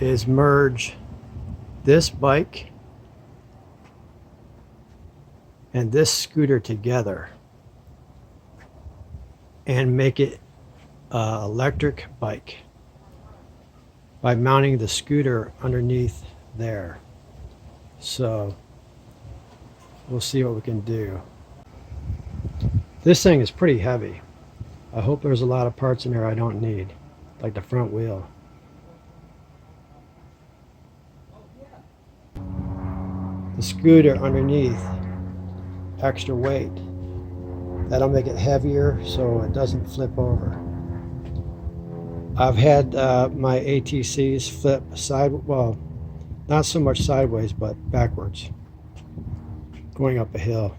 is merge this bike and this scooter together and make it an electric bike by mounting the scooter underneath there. So we'll see what we can do. This thing is pretty heavy. I hope there's a lot of parts in there I don't need, like the front wheel. The scooter underneath, extra weight. That'll make it heavier so it doesn't flip over. I've had my ATCs flip well, not so much sideways, but backwards, going up a hill.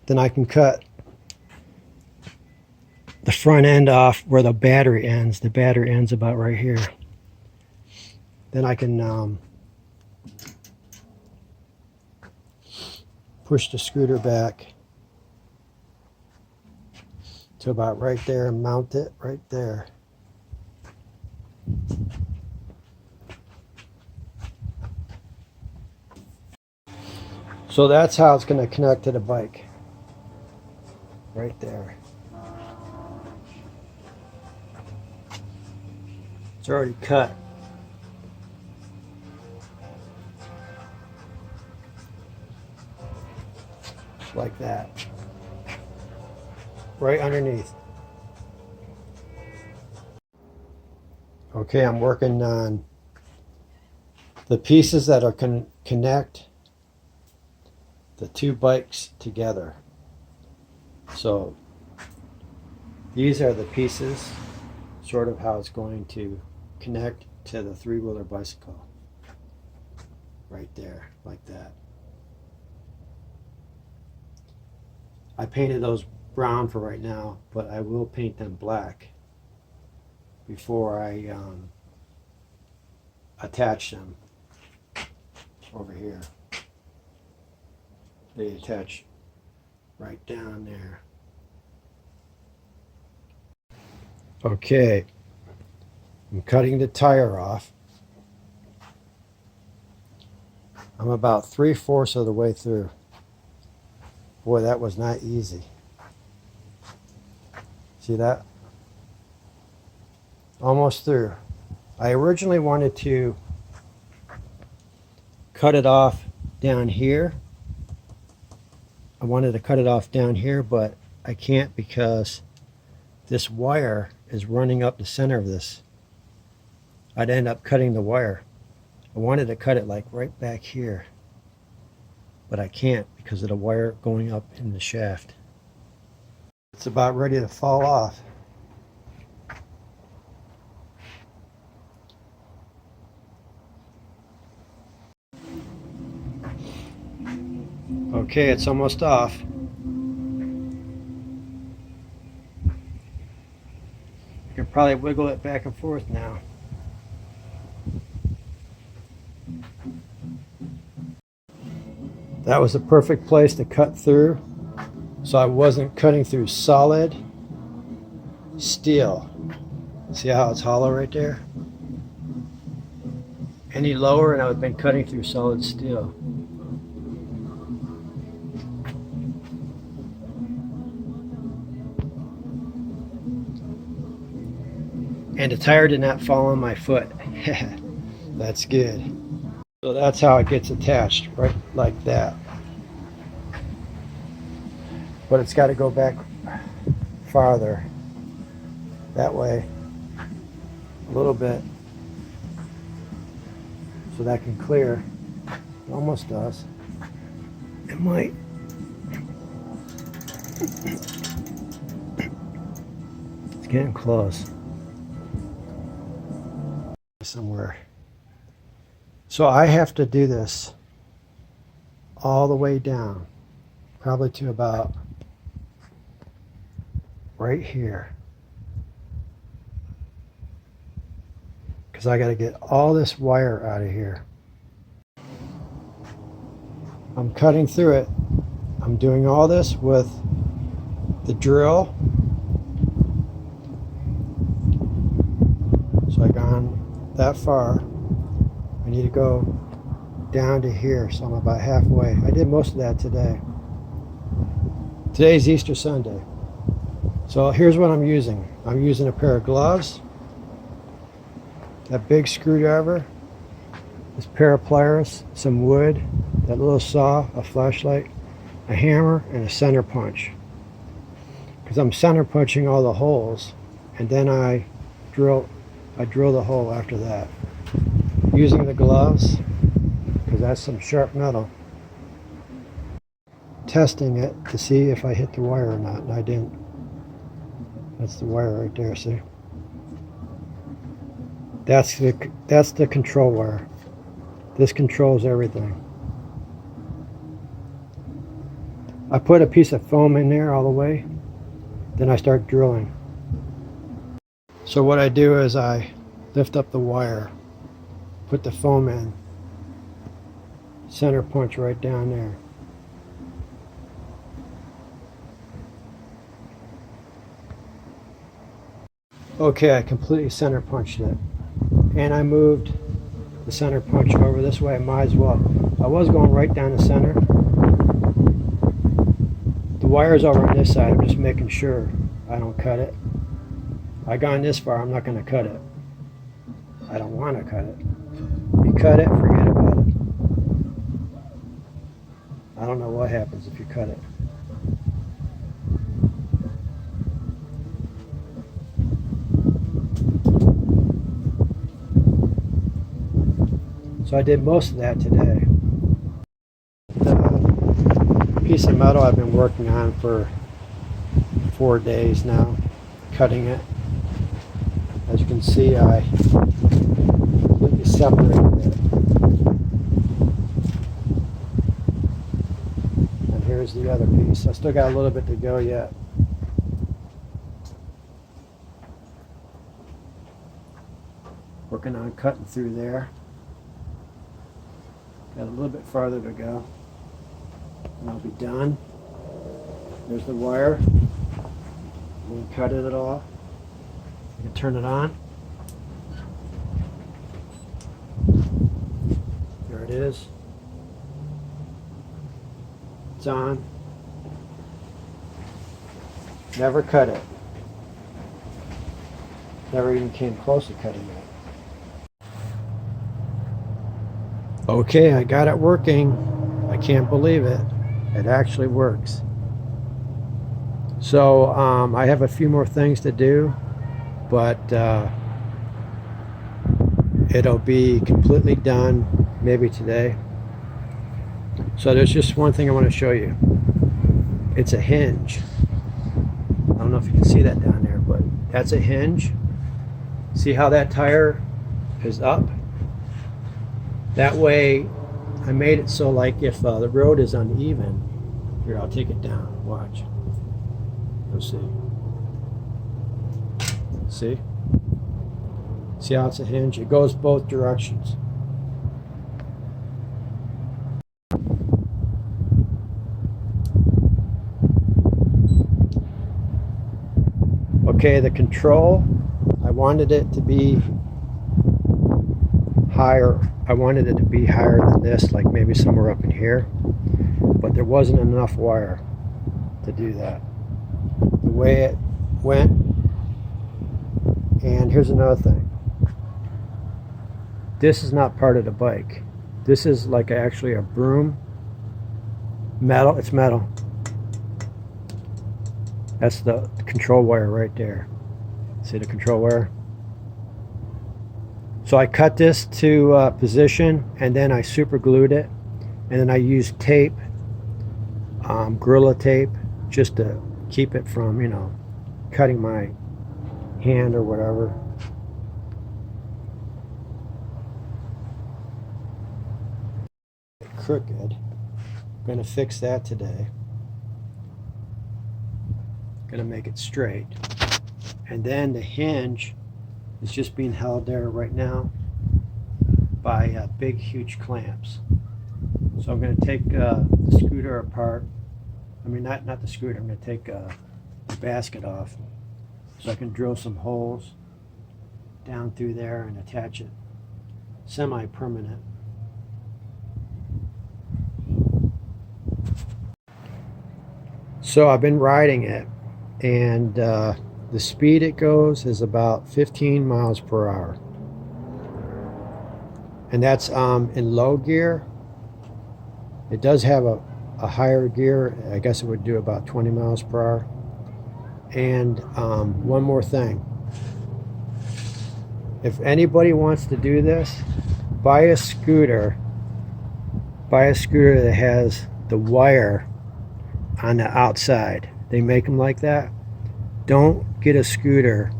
Then I can cut the front end off where the battery ends. The battery ends about right here. Then I can push the scooter back to about right there and mount it right there. So that's how it's going to connect to the bike. Right there. It's already cut. Like that. Right underneath. Okay, I'm working on the pieces that are connect the two bikes together. So these are the pieces, sort of how it's going to connect to the three-wheeler bicycle. Right there, like that. I painted those brown for right now, but I will paint them black before I attach them over here. They attach right down there. Okay, I'm cutting the tire off. I'm about 3/4 of the way through. Boy, that was not easy. See that? Almost through. I originally wanted to cut it off down here. I wanted to cut it off down here, but I can't because this wire is running up the center of this. I'd end up cutting the wire. I wanted to cut it like right back here, but I can't because of the wire going up in the shaft. It's about ready to fall off. Okay, it's almost off. I can probably wiggle it back and forth now. That was the perfect place to cut through, so I wasn't cutting through solid steel. See how it's hollow right there? Any lower and I would have been cutting through solid steel. And the tire did not fall on my foot. That's good. So that's how it gets attached, right like that. But it's got to go back farther. That way, a little bit. So that can clear. It almost does. It might. It's getting close. Somewhere. So I have to do this all the way down, probably to about right here, because I got to get all this wire out of here. I'm cutting through it. I'm doing all this with the drill. So I've gone that far. I need to go down to here, so I'm about halfway. I did most of that today. Today's Easter Sunday. So here's what I'm using. I'm using a pair of gloves, that big screwdriver, this pair of pliers, some wood, that little saw, a flashlight, a hammer, and a center punch. Because I'm center punching all the holes, and then I drill the hole after that. Using the gloves, because that's some sharp metal. Testing it to see if I hit the wire or not, and I didn't. That's the wire right there, see? That's the control wire. This controls everything. I put a piece of foam in there all the way, then I start drilling. So what I do is I lift up the wire, put the foam in, center punch right down there. Okay, I completely center punched it. And I moved the center punch over this way. I might as well. I was going right down the center. The wire's over on this side. I'm just making sure I don't cut it. I gone this far, I'm not going to cut it. I don't want to cut it. If you cut it, forget about it. I don't know what happens if you cut it. So I did most of that today. The piece of metal I've been working on for 4 days now, cutting it. As you can see, I completely separated it. And here's the other piece. I still got a little bit to go yet. Working on cutting through there. Got a little bit farther to go, and I'll be done. There's the wire. We'll cut it off. You can turn it on. There it is. It's on. Never cut it. Never even came close to cutting it. Okay, I got it working. I can't believe it. It actually works. So I have a few more things to do, but it'll be completely done maybe today. So there's just one thing I want to show you. It's a hinge. I don't know if you can see that down there, but that's a hinge. See how that tire is up? That way, I made it so like if the road is uneven, here, I'll take it down, watch. You'll see. See? See how it's a hinge? It goes both directions. Okay, the control, I wanted it to be higher. I wanted it to be higher than this, like maybe somewhere up in here, but there wasn't enough wire to do that. The way it went, and here's another thing. This is not part of the bike. This is like actually a broom. Metal, it's metal. That's the control wire right there. See the control wire? So I cut this to position, and then I super glued it, and then I used tape, Gorilla tape, just to keep it from, you know, cutting my hand or whatever. Crooked. Gonna fix that today. Gonna make it straight. And then the hinge is just being held there right now by big huge clamps. So I'm going to take the scooter apart. I mean, not the scooter. I'm going to take the basket off so I can drill some holes down through there and attach it semi-permanent. So I've been riding it, and the speed it goes is about 15 miles per hour. And that's in low gear. It does have a higher gear. I guess it would do about 20 miles per hour. And one more thing. If anybody wants to do this, buy a scooter that has the wire on the outside. They make them like that. Don't get a scooter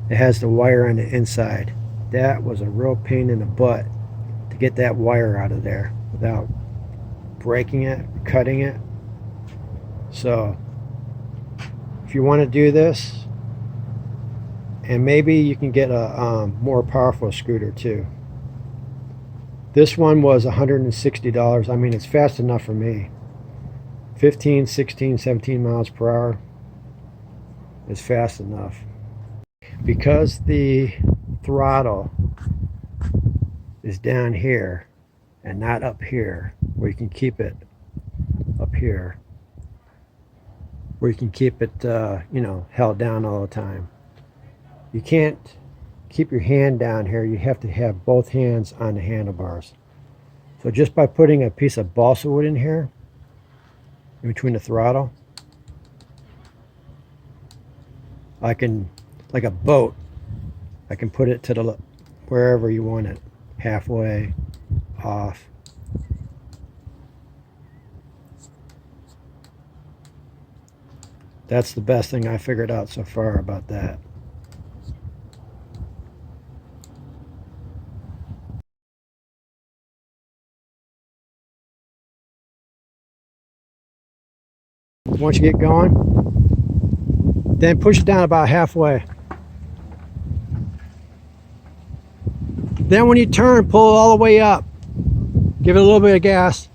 that has the wire on the inside. That was a real pain in the butt to get that wire out of there without breaking it, cutting it. So if you want to do this, and maybe you can get a more powerful scooter too. This one was $160. I mean, it's fast enough for me. 15, 16, 17 miles per hour is fast enough. Because the throttle is down here and not up here, where you can keep it up here, where you can keep it, you know, held down all the time. You can't keep your hand down here. You have to have both hands on the handlebars. So just by putting a piece of balsa wood in here, in between the throttle, I can, like a boat, I can put it to the wherever you want it, halfway, off. That's the best thing I figured out so far about that. Once you get going, then push it down about halfway. Then when you turn, pull it all the way up. Give it a little bit of gas.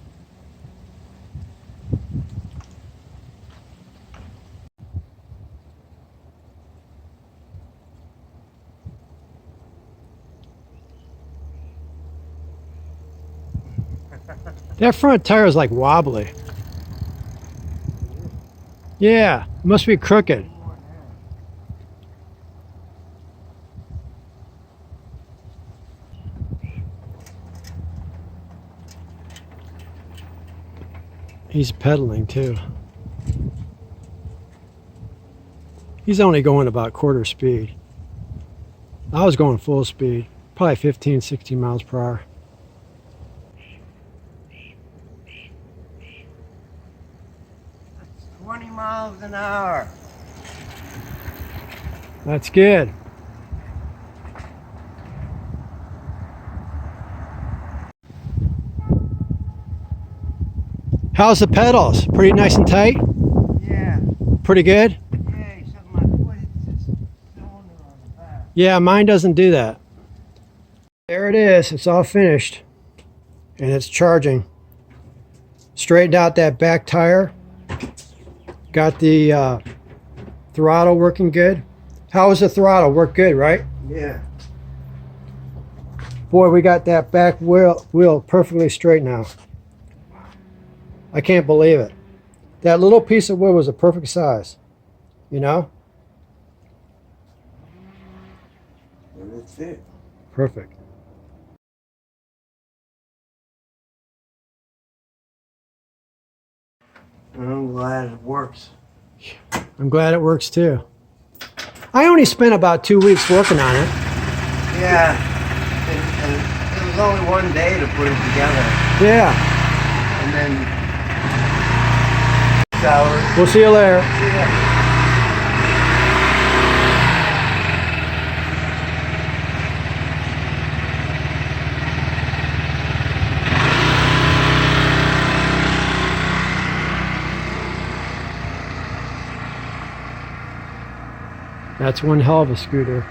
That front tire is like wobbly. Yeah, it must be crooked. He's pedaling too. He's only going about quarter speed. I was going full speed, probably 15, 16 miles per hour. That's 20 miles an hour. That's good. How's the pedals? Pretty nice and tight? Yeah. Pretty good? Yeah, except my foot hits this cylinder on the back. Yeah, mine doesn't do that. There it is. It's all finished. And it's charging. Straightened out that back tire. Got the throttle working good. How was the throttle? Worked good, right? Yeah. Boy, we got that back wheel perfectly straight now. I can't believe it. That little piece of wood was a perfect size. You know? And that's it. Perfect. I'm glad it works. I'm glad it works too. I only spent about 2 weeks working on it. Yeah. And it was only one day to put it together. Yeah. And then shower. We'll see you later. Yeah. That's one hell of a scooter.